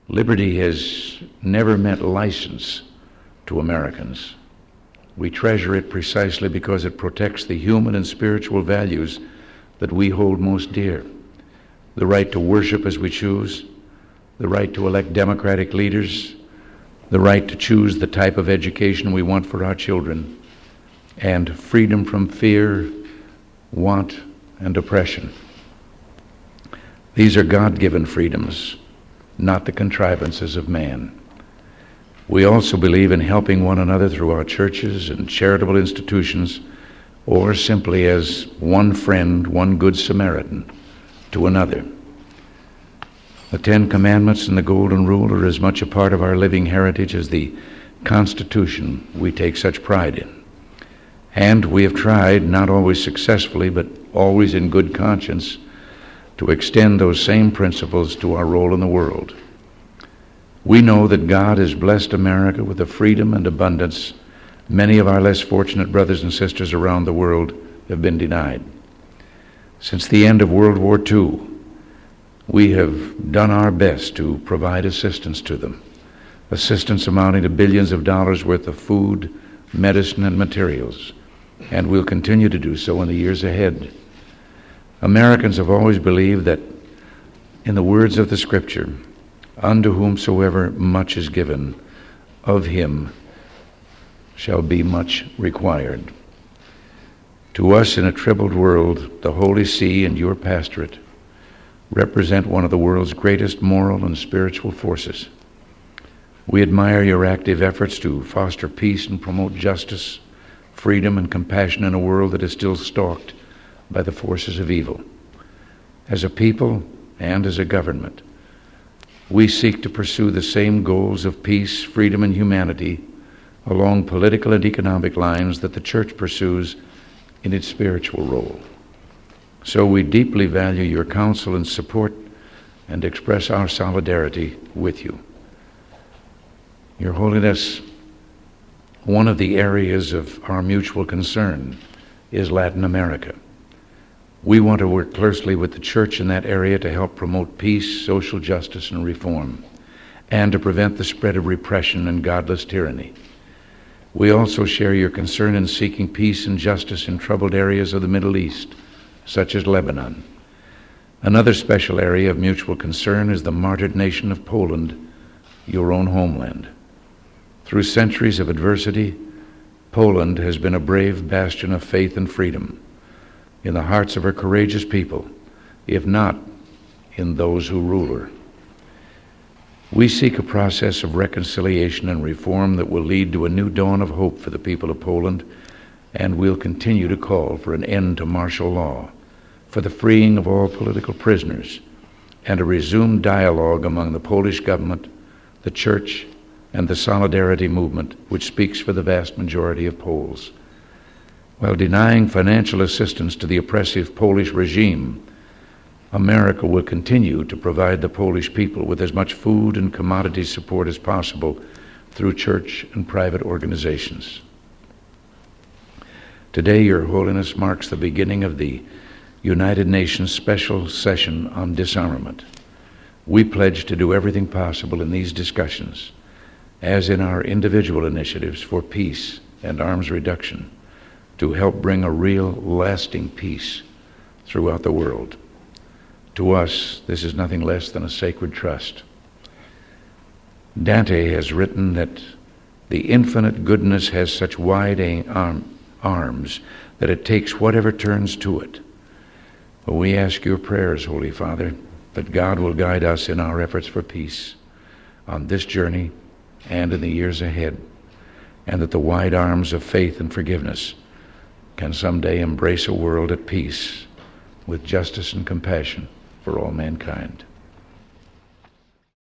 Liberty has never meant license to Americans. We treasure it precisely because it protects the human and spiritual values that we hold most dear. The right to worship as we choose, the right to elect democratic leaders, the right to choose the type of education we want for our children, and freedom from fear, want, and oppression. These are God-given freedoms, not the contrivances of man. We also believe in helping one another through our churches and charitable institutions, or simply as one friend, one good Samaritan to another. The Ten Commandments and the Golden Rule are as much a part of our living heritage as the Constitution we take such pride in. And we have tried, not always successfully, but always in good conscience, to extend those same principles to our role in the world. We know that God has blessed America with a freedom and abundance many of our less fortunate brothers and sisters around the world have been denied. Since the end of World War II, we have done our best to provide assistance to them, assistance amounting to billions of dollars worth of food, medicine, and materials, and we'll continue to do so in the years ahead. Americans have always believed that, in the words of the Scripture, unto whomsoever much is given, of him shall be much required. To us in a troubled world, the Holy See and your pastorate represent one of the world's greatest moral and spiritual forces. We admire your active efforts to foster peace and promote justice, freedom, and compassion in a world that is still stalked by the forces of evil. As a people and as a government, we seek to pursue the same goals of peace, freedom, and humanity along political and economic lines that the Church pursues in its spiritual role. So we deeply value your counsel and support and express our solidarity with you. Your Holiness, one of the areas of our mutual concern is Latin America. We want to work closely with the Church in that area to help promote peace, social justice, and reform, and to prevent the spread of repression and godless tyranny. We also share your concern in seeking peace and justice in troubled areas of the Middle East, such as Lebanon. Another special area of mutual concern is the martyred nation of Poland, your own homeland. Through centuries of adversity, Poland has been a brave bastion of faith and freedom in the hearts of her courageous people, if not in those who rule her. We seek a process of reconciliation and reform that will lead to a new dawn of hope for the people of Poland, and we'll continue to call for an end to martial law, for the freeing of all political prisoners, and a resumed dialogue among the Polish government, the Church, and the Solidarity movement, which speaks for the vast majority of Poles. While denying financial assistance to the oppressive Polish regime, America will continue to provide the Polish people with as much food and commodity support as possible through church and private organizations. Today, Your Holiness marks the beginning of the United Nations Special Session on Disarmament. We pledge to do everything possible in these discussions, as in our individual initiatives for peace and arms reduction, to help bring a real, lasting peace throughout the world. To us, this is nothing less than a sacred trust. Dante has written that the infinite goodness has such wide arms that it takes whatever turns to it. But we ask your prayers, Holy Father, that God will guide us in our efforts for peace on this journey and in the years ahead, and that the wide arms of faith and forgiveness can someday embrace a world at peace with justice and compassion for all mankind.